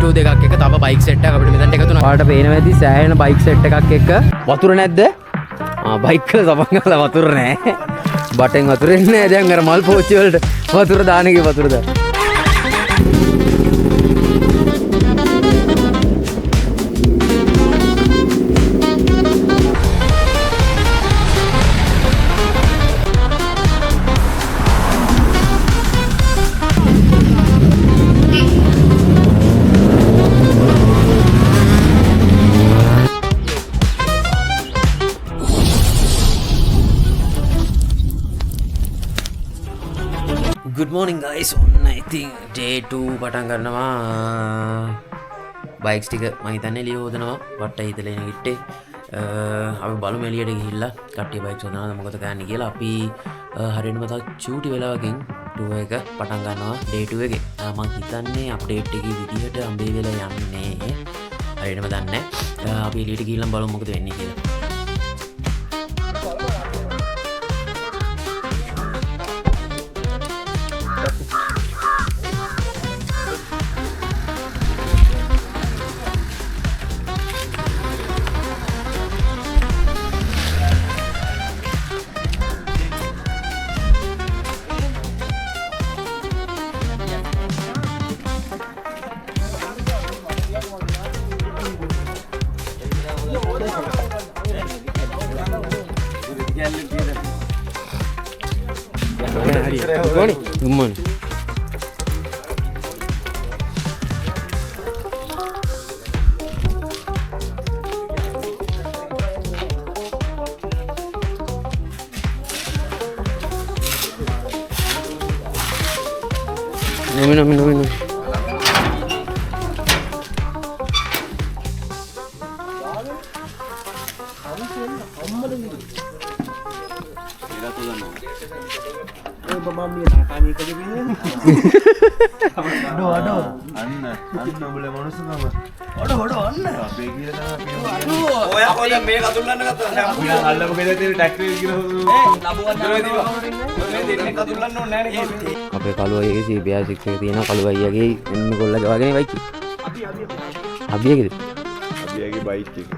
2 දෙකක් එක තව බයික් සෙට් එකක් අපිට මෙතනට එකතු වෙනවා. ඔයාලට පේනවා ඇති සෑහෙන බයික් සෙට් එකක් එක්ක වතුර නැද්ද? බයික් වල සබන් කරලා වතුර නැහැ. බටෙන් වතුර එන්නේ නැහැ. දැන් අර මල් පෝච්චි වලට වතුර දාන එකේ වතුර දාන. Good morning guys. I think day 2 පටන් ගන්නවා. බයික්ස් ටික මම හිතන්නේ එළිය හොදනවා. වට්ටයි හිතලා එන ගිට්ටේ. අපි බලමු එළියට ගිහිල්ලා කට්ටිය බයික්ස් හොදනවාද මොකද කරන්නේ කියලා. අපි හරියටම තව චූටි වෙලාවකින් ටූර් එක පටන් ගන්නවා day 2 එකේ. මම හිතන්නේ අප්ඩේට් එකේ විදිහට අම්බේ වෙලා යන්නේ. හරියටම දන්නේ නැහැ. අපි එළියට ගිහිල්ලා බලමු මොකද වෙන්නේ කියලා. Good morning. No. අපේ කළුවයිගේ CBR 6 එකේ තියෙන කළුවයිගේ එන්න කොල්ලගේ වගේ බයික් එක. අබියගේද? අබියගේ බයික් එක.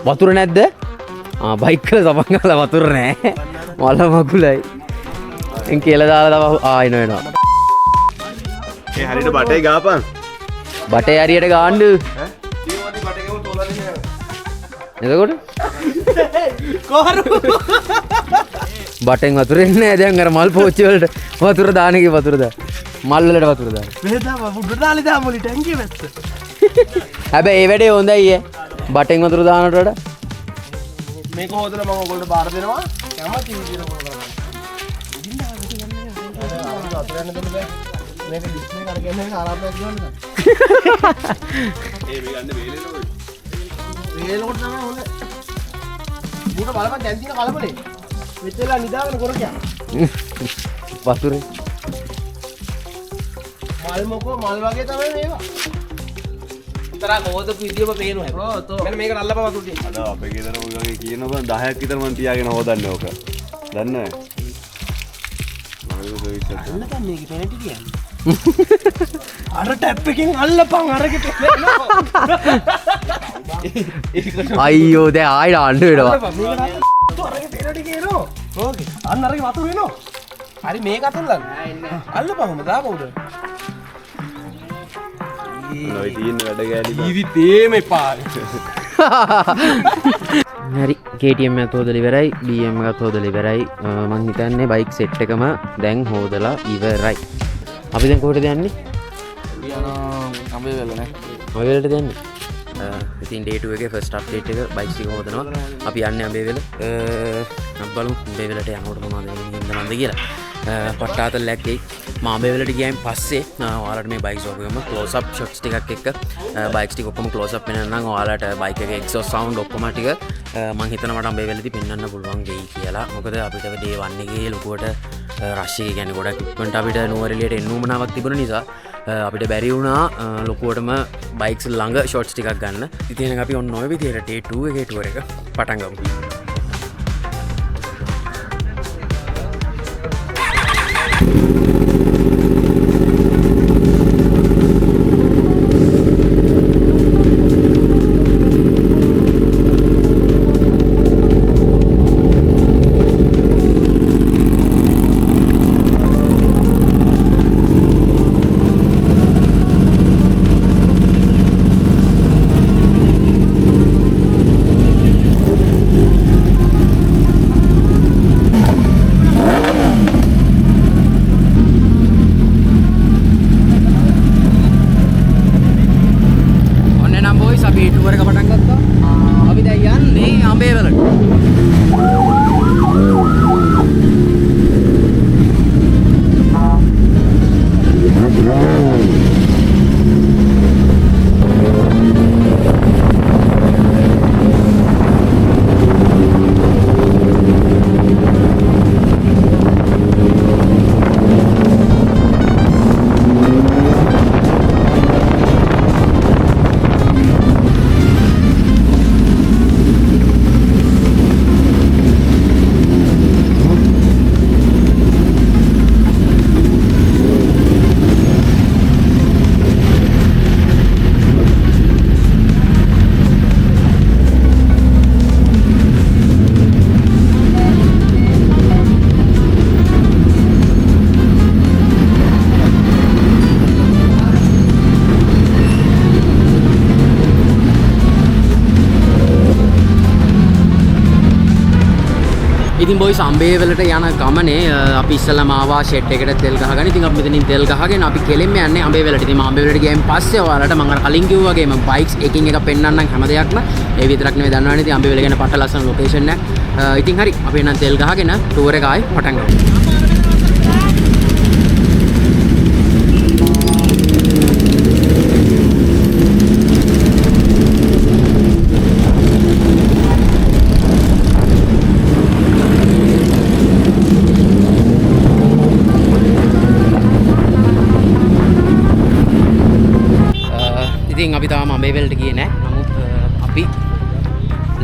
වතුර නැද්ද? බයික් වල සබන් කරලා වතුර නැහැ. මල මකුලයි. එන් කියලා දාලා තව ආයෙ එනවා. ඒ හරියට බටේ ගාපන්. බටේ හරියට ගාන්න. එතකොට කොහරු බටෙන් වතුර එන්නේ නැහැ. දැන් අර මල් පෝච්චි වලට වතුර දාන එකේ වතුර දාන. මල් වලට වතුර දාන. මෙහෙම බුඩ දාලි දාමුලි ටැංකිය වැස්ස. හැබැයි ඒ වැඩේ හොඳයි ඈ. බටෙන් වතුර දානට වඩා මේක හොදලා මම ඔයගොල්ලෝ බාර දෙනවා. කැමති විදියට කරනවා. මේක ඩිස්ප්ලේ කරගෙන ආරම්භයක් ගන්නද? ඒ මේ ගන්න වේලෙනකොට. වේලෙනකොට තමයි හොඳ. මුට බලපන් දැන් තියෙන කලබලේ. මෙතෙලා නිදාගෙන කරකියා. වතුරේ. මල් මොකෝ මල් වගේ තමයි මේවා. තරහ හොදපු විදියම පේනවා හැබැයි. ඔව් මෙන්න මේකට අල්ලපන් වතුර ටික. අද අපේ ගෙදර ඔය වගේ කියනවා 10ක් විතර මම තියාගෙන හොදන්නේ ඕක. දන්නේ නැහැ. අල්ලපන් මේක පෙනටි කියන්නේ. අර ටැප් එකෙන් අල්ලපන් අරකට. අයියෝ දැන් ආයෙ ආන්න වෙනවා. අරගේ පෙනටි කියනෝ. ඕකේ. අන්න අරගේ වතුර එනවා. හරි මේක අතල්ලන්න. නෑ එන්නේ. අල්ලපන්ම දාපොඩ. නෝයි තියෙන වැඩ ගෑලි ජීවිතේම එපා. හරි KTM එකත් හොදලා ඉවරයි BM එකත් හොදලා ඉවරයි. මම හිතන්නේ බයික් සෙට් එකම දැන් හොදලා ඉවරයි. අපි දැන් කොහෙටද යන්නේ? යනවා අඹේ වෙල නේ. අඹේ වෙලට යන්නේ. ඉතින් day 2 එකේ first update එක බයික්ස් ටික හොදනවා. අපි යන්නේ අඹේ වෙල. බලමු අඹේ වෙලට යනකොට මොනවද වෙන්නේ කියලා. පට්ටාතල්ලක් එයි. මම අඹේ වෙලට ගියායින් පස්සේ ඔයාලට මේ බයික්ස් ඔක්කොම close up shots ටිකක් එක්ක බයික්ස් ටික ඔක්කොම close up වෙනනම් ඔයාලට බයික් එකේ exhaust sound ඔක්කොම ටික මම හිතනවා මට අඹේ වෙලදී පෙන්වන්න පුළුවන් වෙයි කියලා. මොකද අපිට day 1 එකේ ලොකුවට රෂ් එක කියන්නේ ගොඩක් ඉක්මනට අපිට නුවරඑළියට එන්න උවමනාවක් තිබුණ නිසා අපිට බැරි වුණා ලොකුවටම බයික්ස් ළඟ shots ටිකක් ගන්න. ඉතින් අපි ඔන්න ඔය විදිහට day 2 එකේ tour එක පටන් ගමු. ඉතින් බොයිස් අම්බේවලට යන ගමනේ අපි ඉස්සෙල්ලාම ආවා ෂෙඩ් එකට තෙල් ගහගෙන. ඉතින් අපි මෙතනින් තෙල් ගහගෙන අපි කෙලින්ම යන්නේ අම්බේවලට. ඉතින් අම්බේවලට ගියන් පස්සේ ඔයාලට මම අර කලින් කිව්වා වගේම බයික්ස් එකින් එක පෙන්නන්නම් හැම දෙයක්ම. ඒ විතරක් නෙවෙයි දන්නවනේ ඉතින් අම්බේවල ගැන පට ලස්සන ලොකේෂන් එක. ඉතින් හරි අපි එන්න තෙල් ගහගෙන ටූර් එක ආයි පටන් ගමු. ඉතින් අපි තාම අම්බේවලට ගියේ නැහැ. නමුත් අපි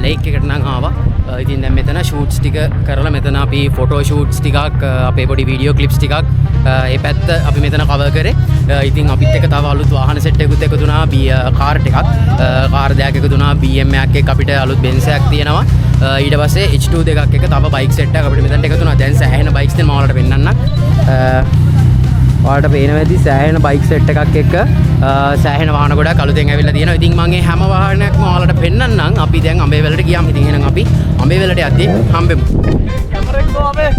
ලේක් එකට නම් ආවා. ඉතින් දැන් මෙතන ෂූට්ස් ටික කරලා මෙතන අපි ෆොටෝ ෂූට්ස් ටිකක් අපේ පොඩි වීඩියෝ ක්ලිප්ස් ටිකක් ඒ පැත්ත අපි මෙතන කවර් කරේ. ඉතින් අපිත් එක්ක තව අලුත් වාහන සෙට් එකකුත් එකතු වුණා. කාර් එකක් කාර් දෙකක් එකතු වුණා. BM එකක් එක්ක අපිට අලුත් Benz එකක් තියෙනවා. ඊට පස්සේ H2 දෙකක් එක තව බයික් සෙට් එකක් අපිට මෙතනට එකතු වුණා. දැන් සෑහෙන බයික්ස් තියෙන මම ඔයාලට පෙන්නන්නම්. ඔයාලට පේනවා ඇති සෑහෙන බයික් සෙට් එකක් එක්ක සෑහෙන වාහන ගොඩක් අලුතෙන් ඇවිල්ලා තියෙනවා. ඉතින් මම මේ හැම වාහනයක්ම ඔයාලට පෙන්නන්නම්. අපි දැන් අම්බේවලට ගියාම ඉතින් එහෙනම් අපි අම්බේවලට යද්දී හම්බෙමු. කැමරෙක් ගෝ අපේ.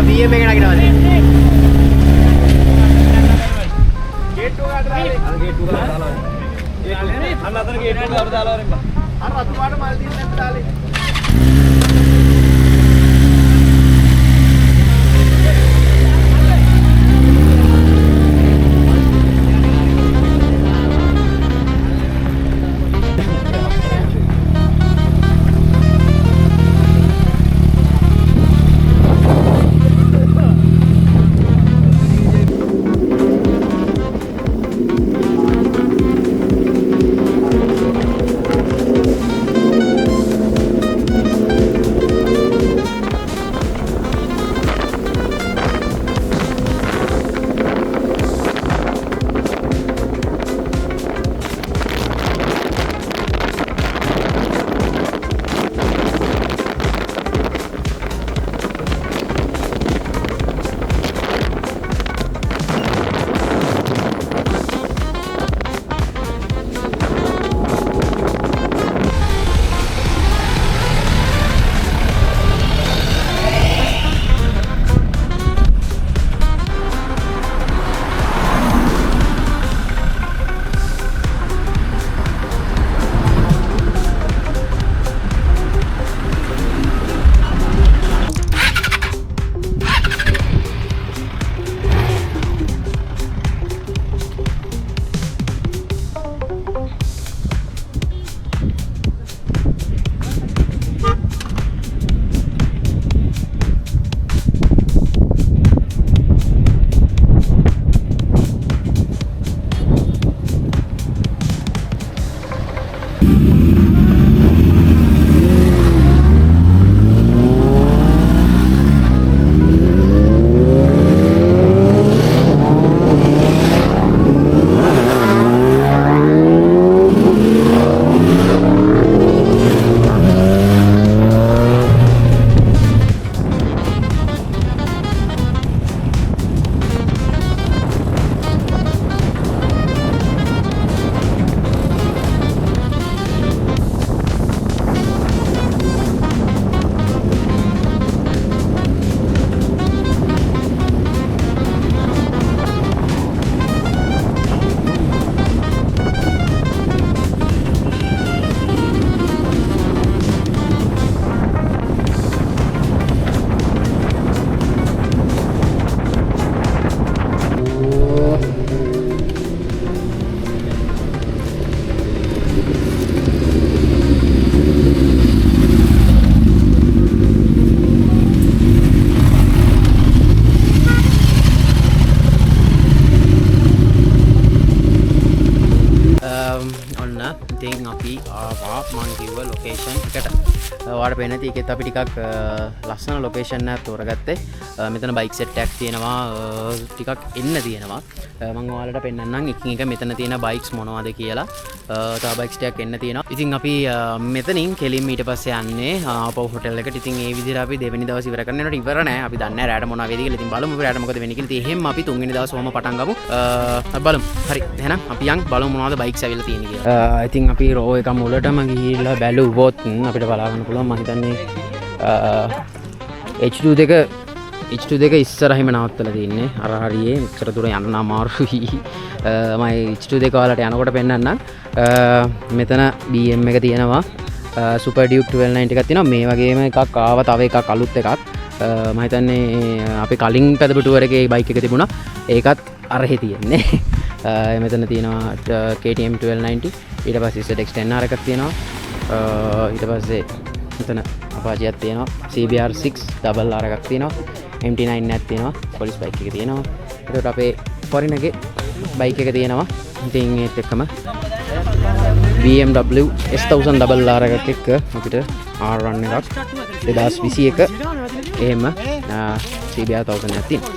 BM එක නගිනවද? ගේට් එක අතට දාලා. ගේට් එක අතට දාලා. අන්න අතන ගේට් එක අතට දාලා වරින් බා. අර රතු පාට මල් දින්න නැත්නම් දාලේ. ඉතින් අපි ආවා මං කිව්ව ලොකේෂන් එකට. ඔයාලට පේන්නේ නැති එකෙත් අපි ටිකක් ලස්සන ලොකේෂන් එකක් තෝරගත්තේ. මෙතන බයික් සෙට් එකක් තියෙනවා, ටිකක් එන්න තියෙනවා. මම ඔයාලට පෙන්නන්නම් එකින් එක මෙතන තියෙන බයික්ස් මොනවද කියලා. තව බයික්ස් ටිකක් එන්න තියෙනවා. ඉතින් අපි මෙතනින් කෙලින්ම ඊට පස්සේ යන්නේ ආපහු හොටෙල් එකට. ඉතින් ඒ විදිහට අපි දෙවෙනි දවස් ඉවර කරන්න යනකොට ඉවර නෑ. අපි දන්නේ නෑ රැට මොනවා වෙයිද කියලා. ඉතින් බලමු රැට මොකද වෙන්නේ කියලා. ඉතින් එහෙම අපි තුන්වෙනි දවස් ඔහම පටන් ගමු. බලමු. හරි. එහෙනම් අපි යන් බලමු මොනවද බයික්ස් ඇවිල්ලා තියෙන්නේ කියලා. ඉතින් අපි රෝ එක මුලටම ගිහිල්ලා බැලුවොත් අපිට බලා ගන්න පුළුවන්. මම හිතන්නේ H2 ඉස්සරහිම නවත්තලා තින්නේ. අර හරියේ මෙච්චර දුර යන්න අමාරුයි. මම H2 වලට යනකොට පෙන්නන්නම්. මෙතන BM එක තියෙනවා. Super Duke 1290 එකක් තියෙනවා. මේ වගේම එකක් ආවා, තව එකක් අලුත් එකක්. මම හිතන්නේ අපි කලින් පැදපු ටුවර් එකේ බයික් එක තිබුණා. ඒකත් අරහෙ තියෙන්නේ. මෙතන තියෙනවා KTM 1290. ඊට පස්සේ ZX10R එකක් තියෙනවා. ඊට පස්සේ මෙතන Apache එකක් තියෙනවා. CBR 6 RR එකක් තියෙනවා. MT9 එකක් තියෙනවා. පොලිස් බයික් එක තියෙනවා. ඒකට අපේ ෆොරින් එකේ බයික් එක තියෙනවා. ඉතින් ඒත් එක්කම BMW S1000 RR එකක් එක්ක අපිට R1 එකක් 2021 එහෙම CBR 1000 එකක් තියෙනවා.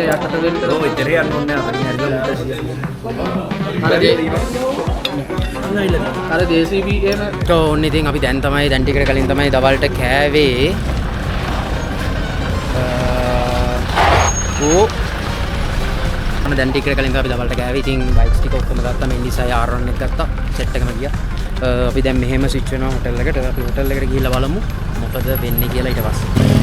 යටට වෙන්න. ඔව් ඉතරේ යන්න ඕනේ අපිට අර JCB එහෙම ඕන්න ඉතින් අපි දැන් ටිකට කලින් තමයි දවල්ට කෑවේ දැන් ටිකට කලින් අපි දවල්ට කෑවේ. ඉතින් බයික්ස් ටික ඔක්කොම ගත්තා. මේ නිසා R1 එක ගත්තා. සෙට් එකම ගියා. අපි දැන් මෙහෙම ස්විච් වෙනවා හොටෙල් එකට. අපි හොටෙල් එකට ගිහිල්ලා බලමු මොකද වෙන්නේ කියලා ඊට පස්සේ.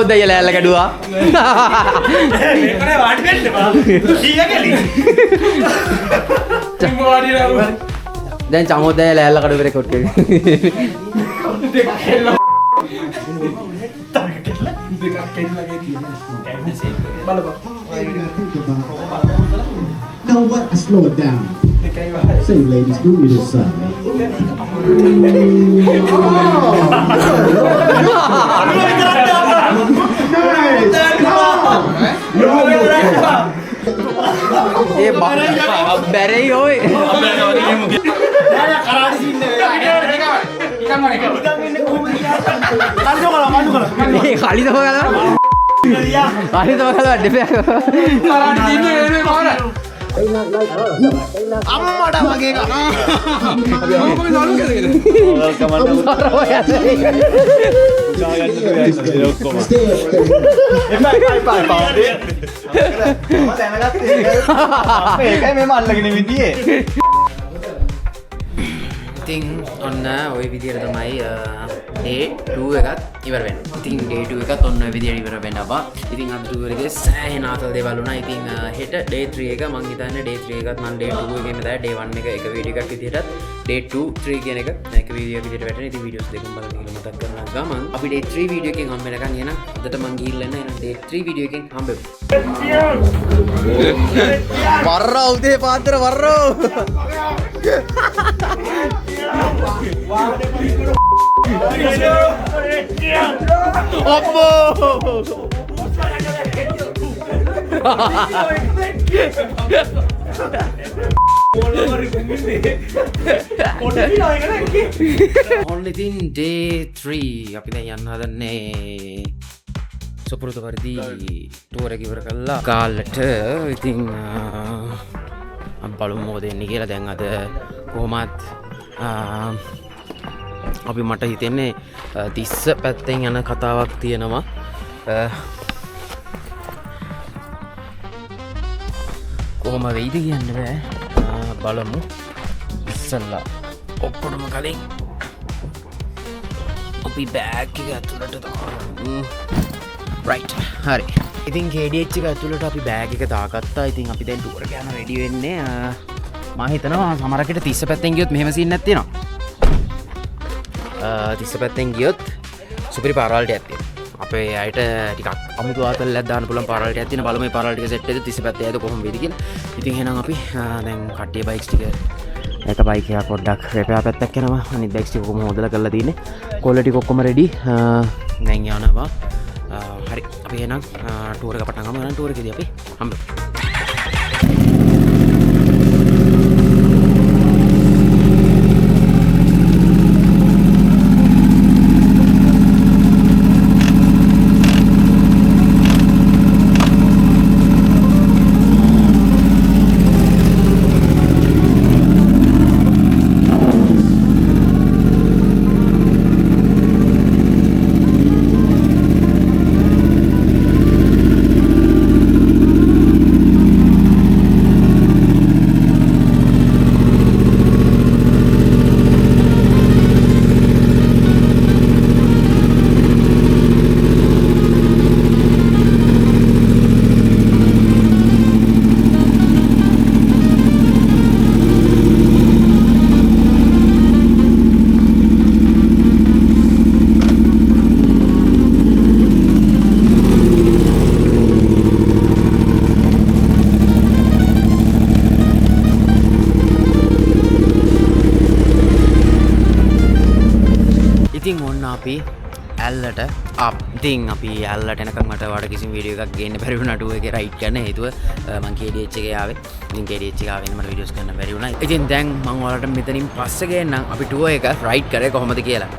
චමෝදය ලෑල්ල කැඩුවා. මේකනේ වාඩි වෙන්න බා. ඊයකලි. දැන් චමෝදය ලෑල්ල කඩුව රෙකෝඩ් කරේ. Know what? I slow it down. Say, ladies, do me this side. ඒ බැරයි ඔය. අම්මට වගේ කනවා. ඒකයි මේ මල්ලගෙන විදියේ. ඉතින් ඔන්න ඔය විදියට තමයි day 2 එකත් ඉවර වෙන්නේ. ඉතින් day 2 එකත් ඔන්න ඔය විදියට ඉවර වෙනවා. ඉතින් අද tour එකේ සෑහෙන ආතල් දේවල් වුණා. ඉතින් හෙට day 3 එක මං හිතන්නේ day 3 එකත් මං day 2 එකේම තමයි day 1 එක වීඩියෝ එකක් විදියටත් day 2 3 කියන එක එක වීඩියෝ එකක් විදියට වැටෙන. ඉතින් වීඩියෝස් දෙකම බලන්න කියලා මතක් කරනවා ගමන් අපි day 3 වීඩියෝ එකෙන් හම්බ වෙනකන් එහෙනම් අදට මං ගිහිල්ලා එන්න. එහෙනම් day 3 වීඩියෝ එකෙන් හම්බෙමු. වර්රෝ උදේ පාන්දර වර්රෝ. ඔන්න ඉතින් day 3 අපි දැන් යන්න හදන්නේ සුපුරුදු පරිදි ටුවර් එක ඉවර කළා ගාල්ලට. ඉතින් බලමු මොකද වෙන්නේ කියලා. දැන් අද කොහොමත් අපි මට හිතෙන්නේ තිස්ස පැත්තෙන් යන කතාවක් තියෙනවා. කොහොම වෙයිද කියන්න බෑ. බලමු ඉස්සල්ලා ඔක්කොටම කලින් අපි බෑග් එක ඇතුළට දාමු. රයිට් හරි. ඉතින් KDH එක ඇතුළට අපි බෑග් එක දාගත්තා. ඉතින් අපි දැන් ටුවර් එක යන රෙඩි වෙන්නේ. මම හිතනවා සමහරකට තිස්ස පැත්තෙන් ගියොත් මෙහෙම සීන් එකක් තියෙනවා. තිස්ස පැත්තෙන් ගියොත් සුපිරි පාරවල් ටිකක් තියෙනවා. අපේ අයට ටිකක් අමුතු ආතල්ලක් දාන්න පුළුවන් පාරවල් ටිකක් තියෙනවා. බලමු මේ පාරවල් ටික සෙට් වෙද්දී තිස්ස පැත්තේ ඇද කොහොම වෙයිද කියලා. ඉතින් එහෙනම් අපි දැන් කට්ටිය බයික්ස් ටික එක බයික් එකක් පොඩ්ඩක් රෙපෙයා පැත්තක් යනවා. අනිත් බයික්ස් ටික කොහොම හොදලා කරලා තියෙන්නේ. ක්වොලිටි ඔක්කොම රෙඩි. දැන් යනවා. හරි අපි එහෙනම් ටුවර් එක පටන් ගමු. එහෙනම් ටුවර් එකේදී අපි හම්බෙමු. ඉතින් ඔන්න අපි ඇල්ලට ඉතින් අපි ඇල්ලට එනකම් මට වාට කිසිම වීඩියෝ එකක් ගේන්න බැරි වුණා ටුවර් එකේ රයිඩ් කරන්න. හේතුව මම KDH එකේ ආවේ. ඉතින් KDH එකේ ආවෙන්න මට වීඩියෝස් කරන්න බැරි වුණා. ඉතින් දැන් මම ඔයාලට මෙතනින් පස්සේ ගේන්නම් අපි ටුවර් එක රයිඩ් කරේ කොහොමද කියලා.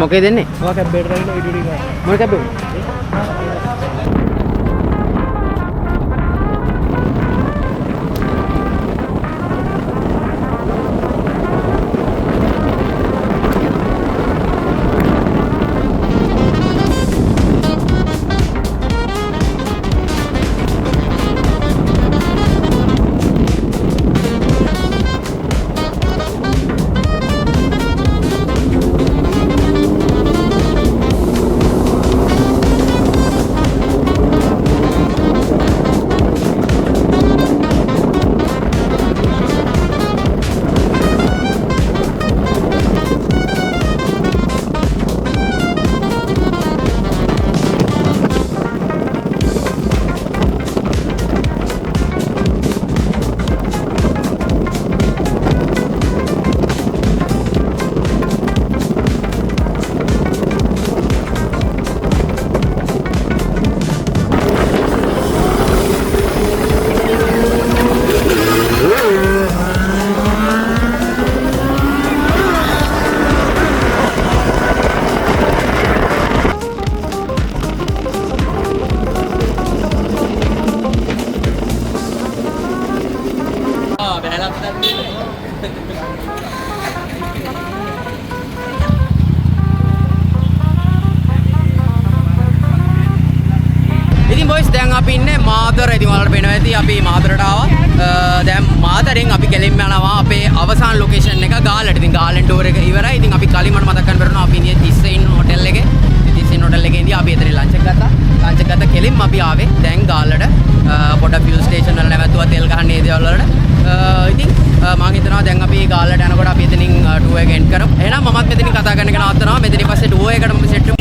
මොකේ දෙන්නේ? ඔයා කැබ්බේට රැගෙන ඉඩුඩි ගන්න. මොන කැබ්බේ? දැන් අපි ඉන්නේ මාතර. ඉතින් ඔයාලට පේනවා ඇති අපි මාතරට ආවා. දැන් මාතරෙන් අපි කෙලින්ම යනවා අපේ අවසාන ලොකේෂන් එක ගාල්ලට. ඉතින් ගාල්ලෙන් ටූර් එක ඉවරයි. ඉතින් අපි කලින් මට මතක් කරන්න බැරුණා අපි ඉන්නේ තිස්සෙන් හොටෙල් එකේ. තිස්සෙන් හොටෙල් එකේ ඉඳි අපි එතන ලන්ච් එක ගත්තා. ලන්ච් එක ගත්ත කෙලින්ම අපි ආවේ දැන් ගාල්ලට. පොඩ්ඩක් ෆියුල් ස්ටේෂන් වල නැවතුවා තෙල් ගහන්න ඒ දේවල් වලට. ඉතින් මම හිතනවා දැන් අපි ගාල්ලට යනකොට අපි එතනින් ටූර් එක එන්ඩ් කරමු. එහෙනම් මමත් මෙතනින් කතා කරන එක නවත්තනවා. මෙතනින් පස්සේ ටූර් එකටම සෙට් වෙමු.